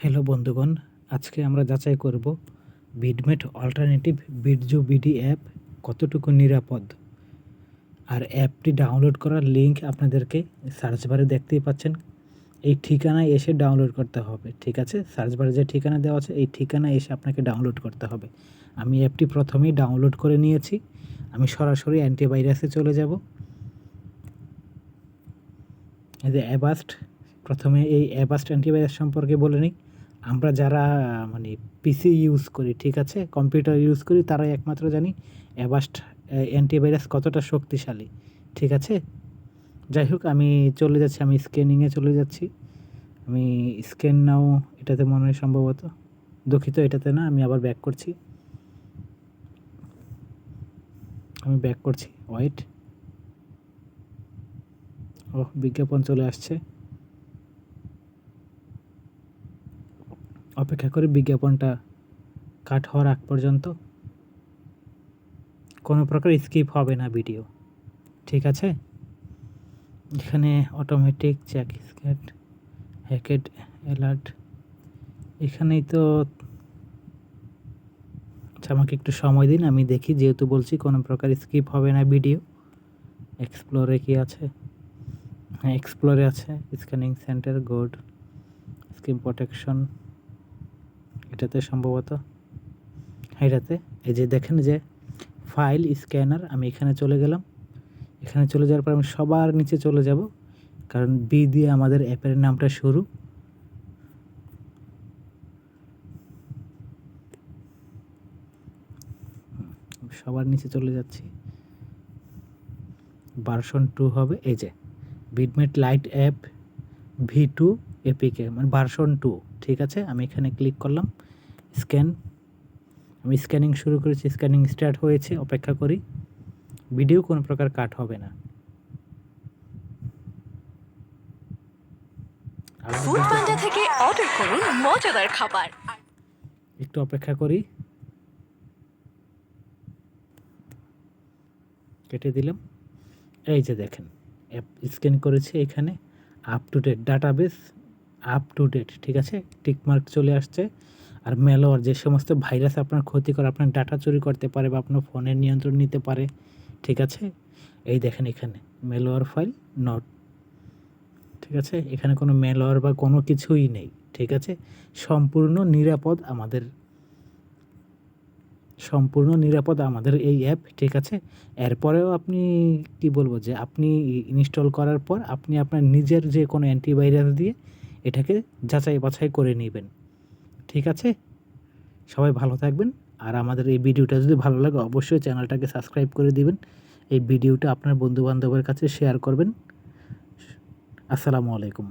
Hello বন্ধুগণ, আজকে আমরা যাচাই করব বিডমেট অল্টারনেটিভ বিটজু বিডি অ্যাপ কতটুকু নিরাপদ। আর অ্যাপটি ডাউনলোড করার লিঙ্ক আপনাদেরকে সার্চ বারে দেখতেই পাচ্ছেন। এই ঠিকানায় এসে ডাউনলোড করতে হবে, ঠিক আছে? সার্চ বারে যে ঠিকানা দেওয়া আছে এই ঠিকানায় এসে আপনাকে ডাউনলোড করতে হবে। আমি অ্যাপটি প্রথমেই ডাউনলোড করে নিয়েছি। আমি সরাসরি অ্যান্টিভাইরাসে চলে যাব। এই যে অ্যাভাস্ট, প্রথমে এই অ্যাভাস্ট অ্যান্টিভাইরাস সম্পর্কে বলে নিই। আমরা যারা পিসি ইউজ করি, ঠিক আছে, কম্পিউটার ইউজ করি, তারাই একমাত্র জানি অ্যাভাস্ট অ্যান্টিভাইরাস কতটা শক্তিশালী, ঠিক আছে? যাই হোক, আমি চলে যাচ্ছি, আমি স্ক্যানিংয়ে চলে যাচ্ছি। আমি স্ক্যান নাও এটাতে মনে হয় সম্ভবত, দুঃখিত এটাতে না, আমি আবার ব্যাক করছি। ওয়েট, বিজ্ঞাপন চলে আসছে, অপেক্ষা করি বিজ্ঞাপনটা কাট হওয়ার আগ পর্যন্ত। কোনো প্রকার স্কিপ হবে না ভিডিও, ঠিক আছে? এখানে অটোমেটিক চেক স্ক্যাট হ্যাকেড অ্যালার্ট, এখানেই তো। আচ্ছা, আমাকে একটু সময় দিন, আমি দেখি, যেহেতু বলছি কোনো প্রকার স্কিপ হবে না ভিডিও। এক্সপ্লোরে কি আছে? হ্যাঁ, এক্সপ্লোরে আছে scanning centre, good, scheme protection, এটাতে সম্ভবত, হ্যাঁ এটাতে। এই যে দেখেন যে ফাইল স্ক্যানার, আমি এখানে চলে গেলাম। এখানে চলে যাওয়ার পর আমি সবার নিচে চলে যাব, কারণ বি দিয়ে আমাদের অ্যাপের নামটা শুরু। সবার নিচে চলে যাচ্ছি, ভার্সন 2 হবে। এই যে বিডমেট লাইট অ্যাপ V2 এপিকে, মানে ভার্সন 2, ঠিক আছে? আমি এখানে ক্লিক করলাম, স্ক্যান, আমি স্ক্যানিং শুরু করেছি, স্ক্যানিং স্টার্ট হয়েছে, অপেক্ষা করি। ভিডিও কোনো প্রকার কাট হবে না। ফুড পান্ডা থেকে অর্ডার করুন মজাদার খাবার। একটু অপেক্ষা করি, কেটে দিলাম। এই যে দেখেন অ্যাপ স্ক্যান করেছে, এখানে up to date database, up to date, ঠিক আছে, টিকমার্ক চলে আসছে। আর ম্যালওয়্যার, যে সমস্ত ভাইরাস আপনার ক্ষতি করে, আপনার ডাটা চুরি করতে পারে বা আপনার ফোনের নিয়ন্ত্রণ নিতে পারে, ঠিক আছে? এই দেখেন এখানে ম্যালওয়্যার ফাইল নট, ঠিক আছে? এখানে কোনো ম্যালওয়্যার বা কোনো কিছুই নেই, ঠিক আছে? সম্পূর্ণ নিরাপদ আমাদের এই অ্যাপ, ঠিক আছে? এরপরেও আপনি কি বলবো, যে আপনি ইনস্টল করার পর আপনি আপনার নিজের যে কোনো অ্যান্টিভাইরাস দিয়ে এটাকে যাচাই বাছাই করে নেবেন, ঠিক আছে? সবাই ভালো থাকবেন। আর আমাদের এই ভিডিওটা যদি ভালো লাগে অবশ্যই চ্যানেলটাকে সাবস্ক্রাইব করে দিবেন। এই ভিডিওটা আপনার বন্ধুবান্ধবের কাছে শেয়ার করবেন। আসসালামু আলাইকুম।